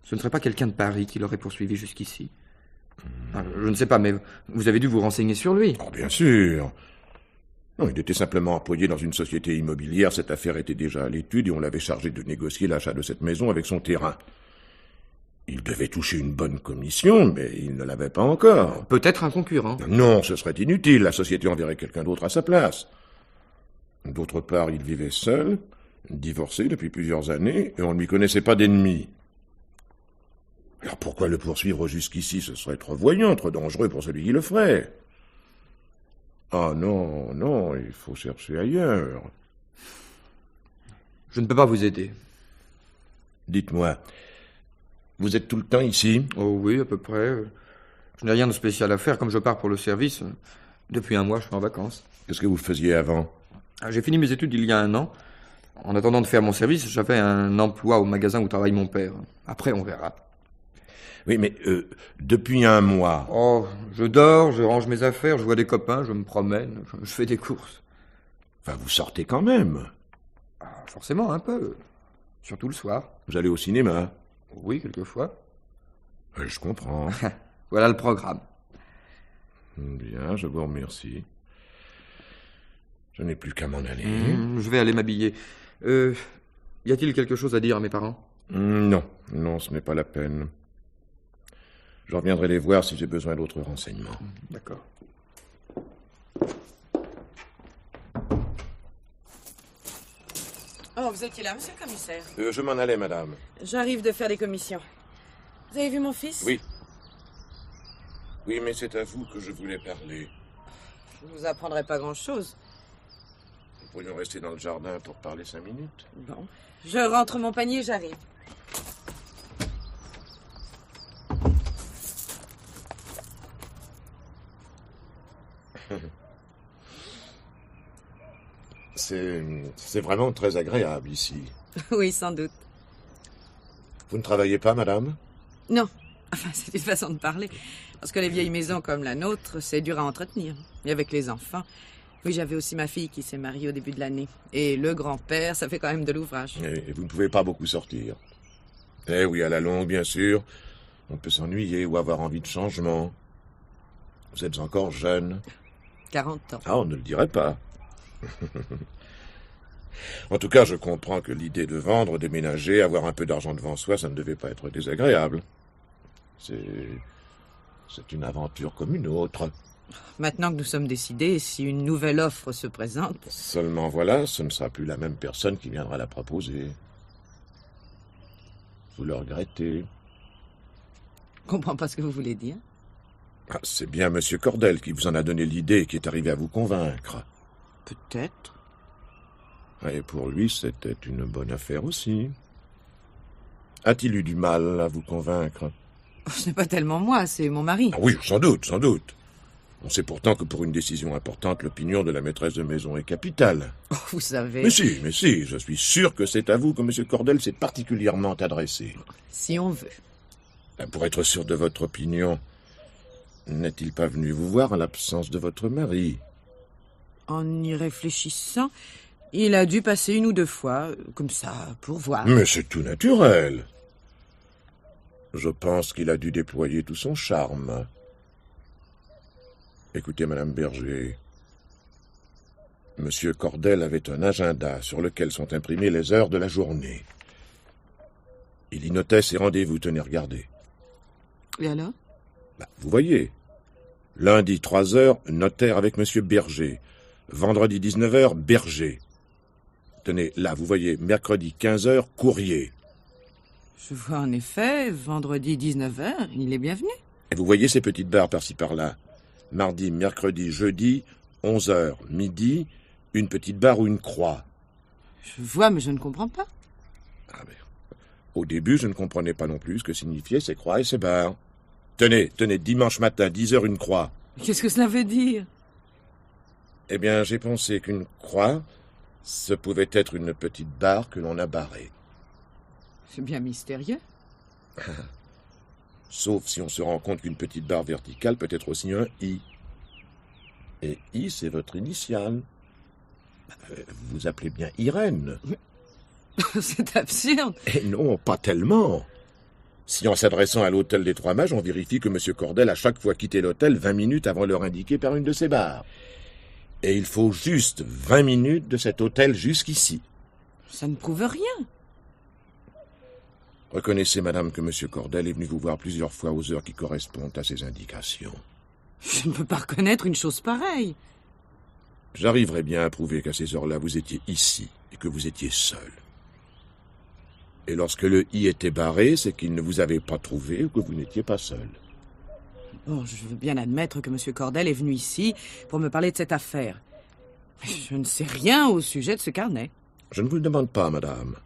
Ce ne serait pas quelqu'un de Paris qui l'aurait poursuivi jusqu'ici. Je ne sais pas, mais vous avez dû vous renseigner sur lui. Oh, bien sûr. Non, il était simplement employé dans une société immobilière. Cette affaire était déjà à l'étude et on l'avait chargé de négocier l'achat de cette maison avec son terrain. Il devait toucher une bonne commission, mais il ne l'avait pas encore. Peut-être un concurrent. Non, ce serait inutile. La société enverrait quelqu'un d'autre à sa place. D'autre part, il vivait seul, divorcé depuis plusieurs années, et on ne lui connaissait pas d'ennemis. Alors pourquoi le poursuivre jusqu'ici? Ce serait trop voyant, trop dangereux pour celui qui le ferait. Ah non, il faut chercher ailleurs. Je ne peux pas vous aider. Dites-moi, vous êtes tout le temps ici? Oh oui, à peu près. Je n'ai rien de spécial à faire, comme je pars pour le service. Depuis un mois, je suis en vacances. Qu'est-ce que vous faisiez avant? J'ai fini mes études il y a 1 an. En attendant de faire mon service, j'avais un emploi au magasin où travaille mon père. Après, on verra. Oui, mais depuis 1 mois... Oh, je dors, je range mes affaires, je vois des copains, je me promène, je fais des courses. Enfin, vous sortez quand même. Forcément, un peu. Surtout le soir. Vous allez au cinéma? Oui, quelquefois. Je comprends. Voilà le programme. Bien, je vous remercie. Je n'ai plus qu'à m'en aller. Je vais aller m'habiller. Y a-t-il quelque chose à dire à mes parents? Non, ce n'est pas la peine. Je reviendrai les voir si j'ai besoin d'autres renseignements. D'accord. Oh, vous étiez là, monsieur le commissaire? Je m'en allais, madame. J'arrive de faire des commissions. Vous avez vu mon fils? Oui. Oui, mais c'est à vous que je voulais parler. Je ne vous apprendrai pas grand-chose. Nous pourrions rester dans le jardin pour parler 5 minutes. Bon. Je rentre mon panier, j'arrive. C'est vraiment très agréable ici. Oui, sans doute. Vous ne travaillez pas, madame? Non. Enfin, c'est une façon de parler. Parce que les vieilles maisons comme la nôtre, c'est dur à entretenir. Et avec les enfants. Oui, j'avais aussi ma fille qui s'est mariée au début de l'année. Et le grand-père, ça fait quand même de l'ouvrage. Et vous ne pouvez pas beaucoup sortir. Eh oui, à la longue, bien sûr. On peut s'ennuyer ou avoir envie de changement. Vous êtes encore jeune. 40 ans. Ah, on ne le dirait pas. En tout cas, je comprends que l'idée de vendre, déménager, avoir un peu d'argent devant soi, ça ne devait pas être désagréable. C'est une aventure comme une autre. Maintenant que nous sommes décidés, si une nouvelle offre se présente... Seulement voilà, ce ne sera plus la même personne qui viendra la proposer. Vous le regrettez. Je comprends pas ce que vous voulez dire. Ah, c'est bien M. Cordel qui vous en a donné l'idée et qui est arrivé à vous convaincre. Peut-être. Et pour lui, c'était une bonne affaire aussi. A-t-il eu du mal à vous convaincre? Ce n'est pas tellement moi, c'est mon mari. Ah oui, sans doute, sans doute. On sait pourtant que pour une décision importante, l'opinion de la maîtresse de maison est capitale. Oh, vous savez... Mais si, je suis sûr que c'est à vous que M. Cordel s'est particulièrement adressé. Si on veut. Pour être sûr de votre opinion, n'est-il pas venu vous voir en l'absence de votre mari? En y réfléchissant, il a dû passer 1 ou 2 fois, comme ça, pour voir. Mais c'est tout naturel. Je pense qu'il a dû déployer tout son charme. Écoutez, Madame Berger, Monsieur Cordel avait un agenda sur lequel sont imprimées les heures de la journée. Il y notait ses rendez-vous, tenez, regardez. Et alors? Vous voyez. Lundi, 3 heures, notaire avec Monsieur Berger. Vendredi, 19 heures, Berger. Tenez, là, vous voyez, mercredi, 15 heures, courrier. Je vois en effet, vendredi 19h, il est bienvenu. Et vous voyez ces petites barres par-ci par-là. Mardi, mercredi, jeudi, 11 heures, midi, une petite barre ou une croix. Je vois, mais je ne comprends pas. Ah ben, au début, je ne comprenais pas non plus ce que signifiaient ces croix et ces barres. Tenez, dimanche matin, 10 heures, une croix. Qu'est-ce que cela veut dire? Eh bien, j'ai pensé qu'une croix, ce pouvait être une petite barre que l'on a barrée. C'est bien mystérieux. Sauf si on se rend compte qu'une petite barre verticale peut être aussi un I. Et I, c'est votre initiale. Vous vous appelez bien Irène. C'est absurde. Eh non, pas tellement. Si en s'adressant à l'hôtel des Trois Mages, on vérifie que M. Cordel a chaque fois quitté l'hôtel 20 minutes avant l'heure indiquée par une de ses barres. Et il faut juste 20 minutes de cet hôtel jusqu'ici. Ça ne prouve rien. Reconnaissez, madame, que M. Cordel est venu vous voir plusieurs fois aux heures qui correspondent à ses indications. Je ne peux pas reconnaître une chose pareille. J'arriverai bien à prouver qu'à ces heures-là, vous étiez ici et que vous étiez seul. Et lorsque le I était barré, c'est qu'il ne vous avait pas trouvé ou que vous n'étiez pas seul. Bon, je veux bien admettre que M. Cordel est venu ici pour me parler de cette affaire. Mais je ne sais rien au sujet de ce carnet. Je ne vous le demande pas, madame.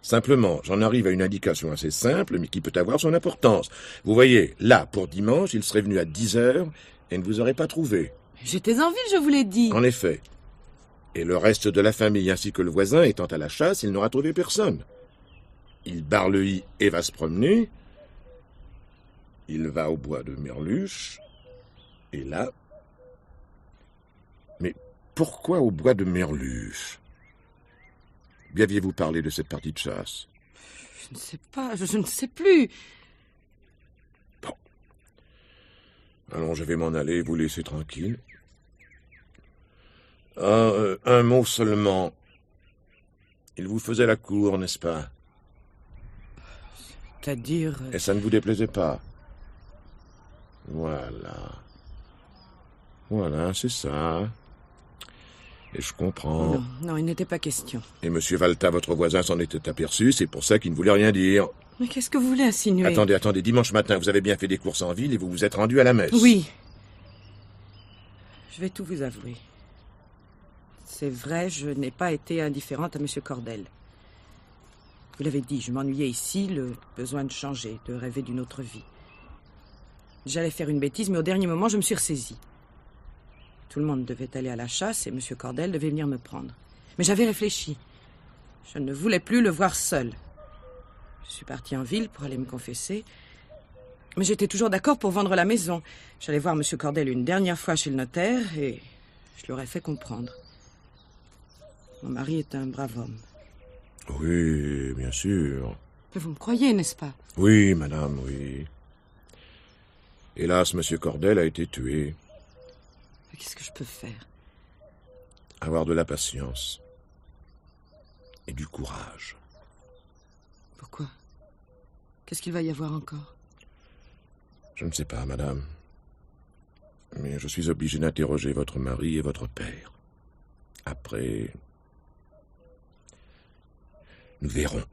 Simplement, j'en arrive à une indication assez simple, mais qui peut avoir son importance. Vous voyez, là, pour dimanche, il serait venu à 10 heures et ne vous aurait pas trouvé. J'étais en ville, je vous l'ai dit. En effet. Et le reste de la famille ainsi que le voisin étant à la chasse, il n'aura trouvé personne. Il barre le I et va se promener. Il va au bois de Merluche. Et là... Mais pourquoi au bois de Merluche? Lui aviez-vous parlé de cette partie de chasse? Je ne sais pas, je ne sais plus. Bon. Allons, je vais m'en aller, vous laisser tranquille. Un mot seulement. Il vous faisait la cour, n'est-ce pas? C'est-à-dire... Et ça ne vous déplaisait pas? Voilà. Voilà, c'est ça. Et je comprends. Non, il n'était pas question. Et M. Valta, votre voisin, s'en était aperçu, c'est pour ça qu'il ne voulait rien dire. Mais qu'est-ce que vous voulez insinuer? Attendez, dimanche matin, vous avez bien fait des courses en ville et vous vous êtes rendu à la messe. Oui. Je vais tout vous avouer. C'est vrai, je n'ai pas été indifférente à M. Cordel. Vous l'avez dit, je m'ennuyais ici, le besoin de changer, de rêver d'une autre vie. J'allais faire une bêtise, mais au dernier moment, je me suis ressaisie. Tout le monde devait aller à la chasse et M. Cordel devait venir me prendre. Mais j'avais réfléchi. Je ne voulais plus le voir seul. Je suis partie en ville pour aller me confesser. Mais j'étais toujours d'accord pour vendre la maison. J'allais voir M. Cordel une dernière fois chez le notaire et je l'aurais fait comprendre. Mon mari est un brave homme. Oui, bien sûr. Mais vous me croyez, n'est-ce pas? Oui, madame, oui. Hélas, M. Cordel a été tué. Mais qu'est-ce que je peux faire? Avoir de la patience. Et du courage. Pourquoi? Qu'est-ce qu'il va y avoir encore? Je ne sais pas, madame. Mais je suis obligé d'interroger votre mari et votre père. Après, nous verrons.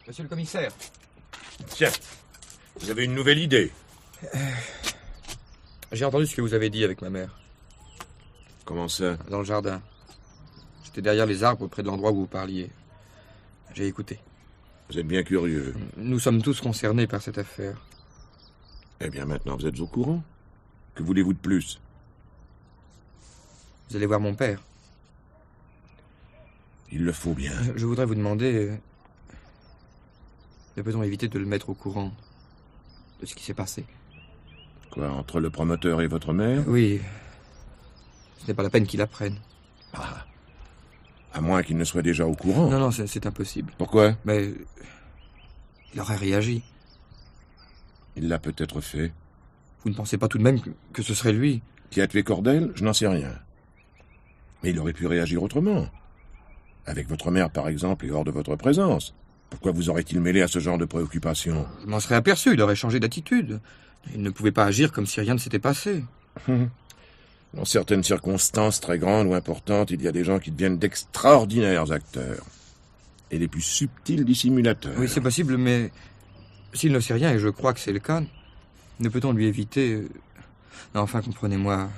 Monsieur le commissaire. Tiens, vous avez une nouvelle idée. J'ai entendu ce que vous avez dit avec ma mère. Comment ça? Dans le jardin. J'étais derrière les arbres près de l'endroit où vous parliez. J'ai écouté. Vous êtes bien curieux. Nous sommes tous concernés par cette affaire. Eh bien, maintenant, vous êtes au courant. Que voulez-vous de plus? Vous allez voir mon père. Il le faut bien. Je voudrais vous demander... ne peut-on éviter de le mettre au courant de ce qui s'est passé? Quoi, entre le promoteur et votre mère? Oui. Ce n'est pas la peine qu'il apprenne. Ah. À moins qu'il ne soit déjà au courant. Non, c'est impossible. Pourquoi? Mais... il aurait réagi. Il l'a peut-être fait. Vous ne pensez pas tout de même que ce serait lui? Qui a tué Cordel? Je n'en sais rien. Mais il aurait pu réagir autrement. Avec votre mère, par exemple, et hors de votre présence. Pourquoi vous aurait-il mêlé à ce genre de préoccupation? Je m'en serais aperçu, il aurait changé d'attitude. Il ne pouvait pas agir comme si rien ne s'était passé. Dans certaines circonstances très grandes ou importantes, il y a des gens qui deviennent d'extraordinaires acteurs. Et les plus subtils dissimulateurs. Oui, c'est possible, mais... s'il ne sait rien, et je crois que c'est le cas, ne peut-on lui éviter... Non, enfin, comprenez-moi,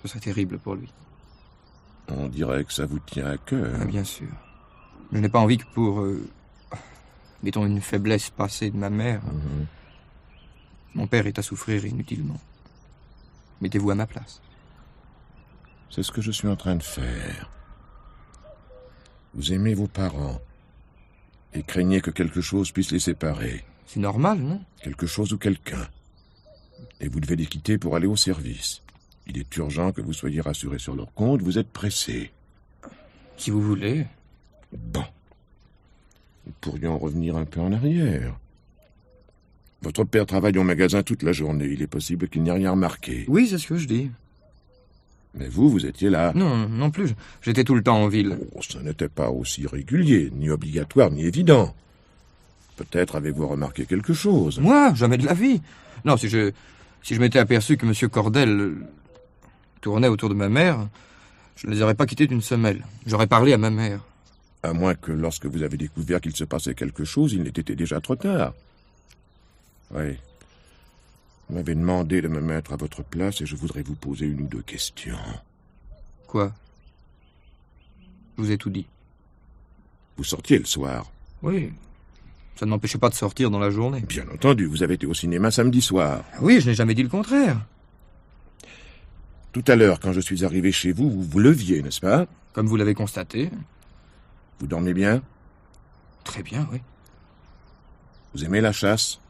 ce serait terrible pour lui. On dirait que ça vous tient à cœur. Ah, bien sûr. Je n'ai pas envie que pour... mettons une faiblesse passée de ma mère... mon père est à souffrir inutilement. Mettez-vous à ma place. C'est ce que je suis en train de faire. Vous aimez vos parents et craignez que quelque chose puisse les séparer. C'est normal, non? Quelque chose ou quelqu'un. Et vous devez les quitter pour aller au service. Il est urgent que vous soyez rassurés sur leur compte, vous êtes pressés. Si vous voulez. Bon. Nous pourrions revenir un peu en arrière. Votre père travaille au magasin toute la journée. Il est possible qu'il n'y ait rien remarqué. Oui, c'est ce que je dis. Mais vous étiez là. Non plus. J'étais tout le temps en ville. Oh, ce n'était pas aussi régulier, ni obligatoire, ni évident. Peut-être avez-vous remarqué quelque chose. Moi, jamais de la vie. Non, si je m'étais aperçu que M. Cordel tournait autour de ma mère, je ne les aurais pas quittés d'une semelle. J'aurais parlé à ma mère. À moins que lorsque vous avez découvert qu'il se passait quelque chose, il n'ait été déjà trop tard. Oui. Vous m'avez demandé de me mettre à votre place et je voudrais vous poser une ou deux questions. Quoi? Je vous ai tout dit. Vous sortiez le soir? Oui. Ça ne m'empêchait pas de sortir dans la journée. Bien entendu, vous avez été au cinéma samedi soir. Oui, je n'ai jamais dit le contraire. Tout à l'heure, quand je suis arrivé chez vous, vous vous leviez, n'est-ce pas? Comme vous l'avez constaté. Vous dormez bien? Très bien, oui. Vous aimez la chasse?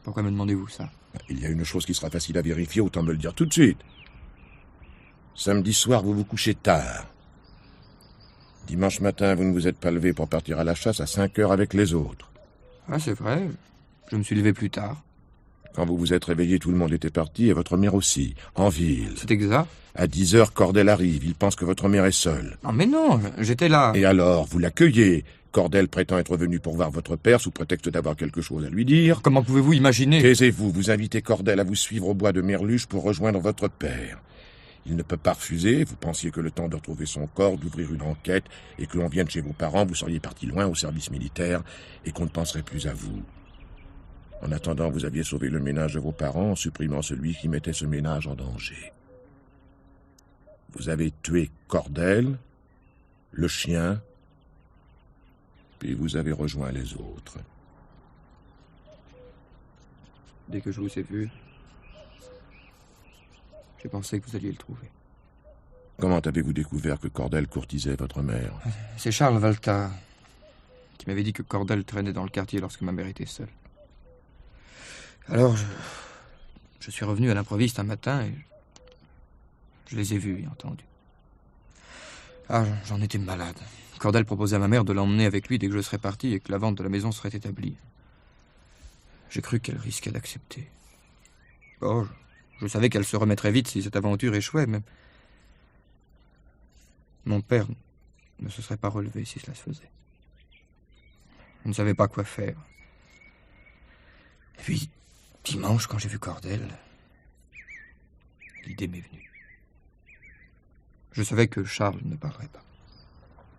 Pourquoi me demandez-vous ça? Il y a une chose qui sera facile à vérifier, autant me le dire tout de suite. Samedi soir, vous vous couchez tard. Dimanche matin, vous ne vous êtes pas levé pour partir à la chasse à 5 heures avec les autres. Ah, c'est vrai. Je me suis levé plus tard. Quand vous vous êtes réveillé, tout le monde était parti, et votre mère aussi, en ville. C'est exact. À 10 heures, Cordel arrive. Il pense que votre mère est seule. Non, mais non, j'étais là. Et alors, vous l'accueillez. Cordel prétend être venu pour voir votre père sous prétexte d'avoir quelque chose à lui dire. Comment pouvez-vous imaginer? Taisez-vous, vous invitez Cordel à vous suivre au bois de Merluche pour rejoindre votre père. Il ne peut pas refuser. Vous pensiez que le temps de retrouver son corps, d'ouvrir une enquête, et que l'on vienne chez vos parents, vous seriez parti loin au service militaire, et qu'on ne penserait plus à vous. En attendant, vous aviez sauvé le ménage de vos parents en supprimant celui qui mettait ce ménage en danger. Vous avez tué Cordel, le chien, puis vous avez rejoint les autres. Dès que je vous ai vu, j'ai pensé que vous alliez le trouver. Comment avez-vous découvert que Cordel courtisait votre mère? C'est Charles Valta qui m'avait dit que Cordel traînait dans le quartier lorsque ma mère était seule. Alors, je suis revenu à l'improviste un matin et je les ai vus et entendus. Ah, j'en étais malade. Cordel proposait à ma mère de l'emmener avec lui dès que je serais parti et que la vente de la maison serait établie. J'ai cru qu'elle risquait d'accepter. Oh, je savais qu'elle se remettrait vite si cette aventure échouait, mais mon père ne se serait pas relevé si cela se faisait. Je ne savais pas quoi faire. Et puis, dimanche, quand j'ai vu Cordel, l'idée m'est venue. Je savais que Charles ne parlerait pas.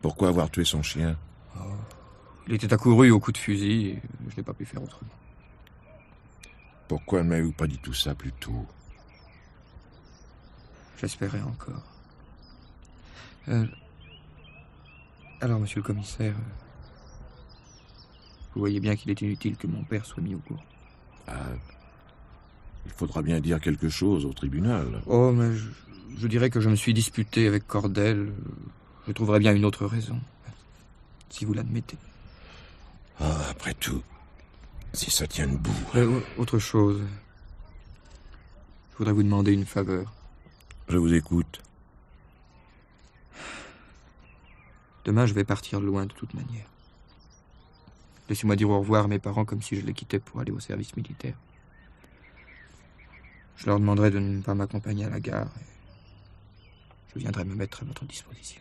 Pourquoi avoir tué son chien? Oh, il était accouru au coup de fusil et je n'ai pas pu faire autrement. Pourquoi ne m'avez-vous pas dit tout ça plus tôt? J'espérais encore. Alors, monsieur le commissaire, vous voyez bien qu'il est inutile que mon père soit mis au courant. Ah, il faudra bien dire quelque chose au tribunal. Oh, mais je dirais que je me suis disputé avec Cordel. Je trouverais bien une autre raison, si vous l'admettez. Ah, après tout, si ça tient debout. Autre chose. Je voudrais vous demander une faveur. Je vous écoute. Demain, je vais partir loin de toute manière. Laissez-moi dire au revoir à mes parents comme si je les quittais pour aller au service militaire. Je leur demanderai de ne pas m'accompagner à la gare et je viendrai me mettre à votre disposition.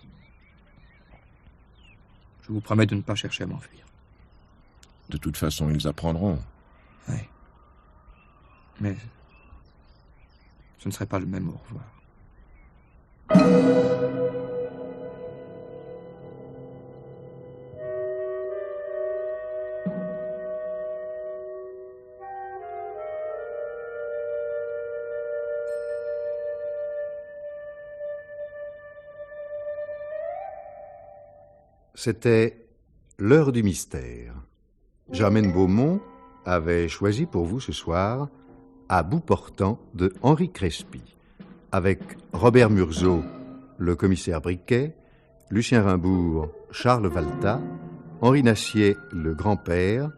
Je vous promets de ne pas chercher à m'enfuir. De toute façon, ils apprendront. Oui. Mais ce ne serait pas le même au revoir. C'était l'heure du mystère. Germaine Beaumont avait choisi pour vous ce soir À bout portant de Henri Crespi, avec Robert Murzot, le commissaire Briquet, Lucien Rimbourg, Charles Valta, Henri Nassier, le grand-père,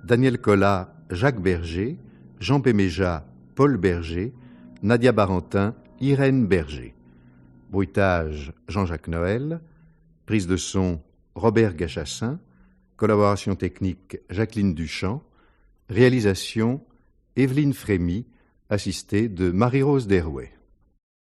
Daniel Collat, Jacques Berger, Jean Péméja, Paul Berger, Nadia Barentin, Irène Berger. Bruitage, Jean-Jacques Noël. Prise de son, Robert Gachassin. Collaboration technique, Jacqueline Duchamp. Réalisation, Évelyne Frémy, assistée de Marie-Rose Derouet.